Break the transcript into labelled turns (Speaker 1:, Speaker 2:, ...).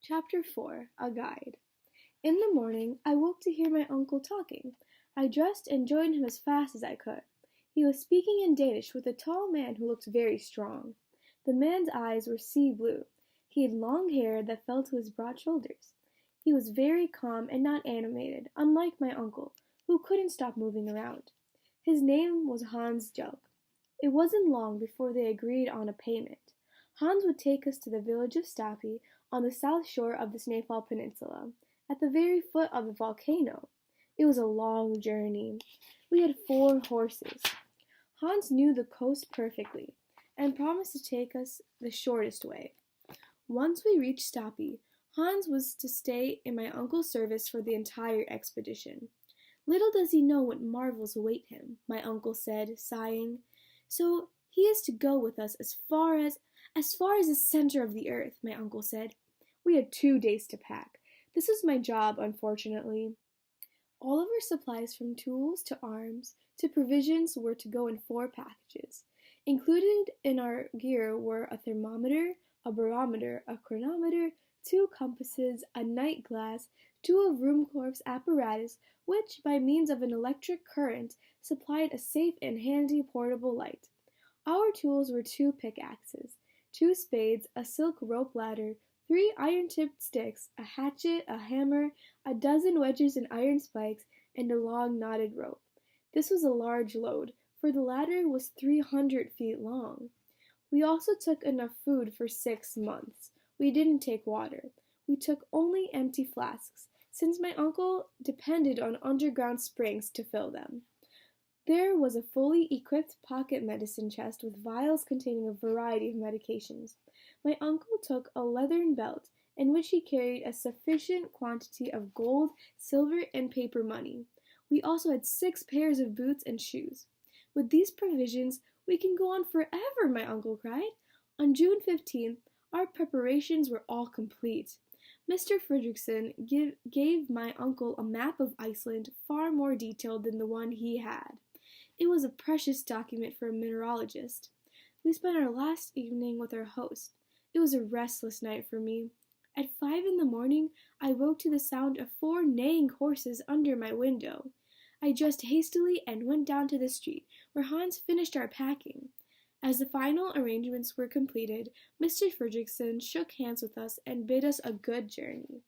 Speaker 1: Chapter 4 A Guide. In the morning, I woke to hear my uncle talking. I dressed and joined him as fast as I could. He was speaking in Danish with a tall man who looked very strong. The man's eyes were sea blue. He had long hair that fell to his broad shoulders. He was very calm and not animated, unlike my uncle, who couldn't stop moving around. His name was Hans Jelk. It wasn't long before they agreed on a payment. Hans would take us to the village of Stapi on the south shore of the Snæfell Peninsula, at the very foot of the volcano. It was a long journey. We had 4 horses. Hans knew the coast perfectly, and promised to take us the shortest way. Once we reached Stapi, Hans was to stay in my uncle's service for the entire expedition. Little does he know what marvels await him, my uncle said, sighing. So he is to go with us as far as the center of the earth, my uncle said. We had 2 days to pack. This was my job, unfortunately. All of our supplies, from tools to arms to provisions, were to go in 4 packages. Included in our gear were a thermometer, a barometer, a chronometer, 2 compasses, a night glass, 2 of Ruhmkorff's apparatus, which, by means of an electric current, supplied a safe and handy portable light. Our tools were 2 pickaxes, 2 spades, a silk rope ladder, 3 iron-tipped sticks, a hatchet, a hammer, a dozen wedges and iron spikes, and a long knotted rope. This was a large load, for the ladder was 300 feet long. We also took enough food for 6 months. We didn't take water. We took only empty flasks, since my uncle depended on underground springs to fill them. There was a fully equipped pocket medicine chest with vials containing a variety of medications. My uncle took a leathern belt, in which he carried a sufficient quantity of gold, silver, and paper money. We also had 6 pairs of boots and shoes. With these provisions, we can go on forever, my uncle cried. On June 15th, our preparations were all complete. Mr. Fridriksson gave my uncle a map of Iceland far more detailed than the one he had. It was a precious document for a mineralogist. We spent our last evening with our host. It was a restless night for me. At 5 in the morning, I woke to the sound of 4 neighing horses under my window. I dressed hastily and went down to the street, where Hans finished our packing. As the final arrangements were completed, Mr. Fridriksson shook hands with us and bid us a good journey.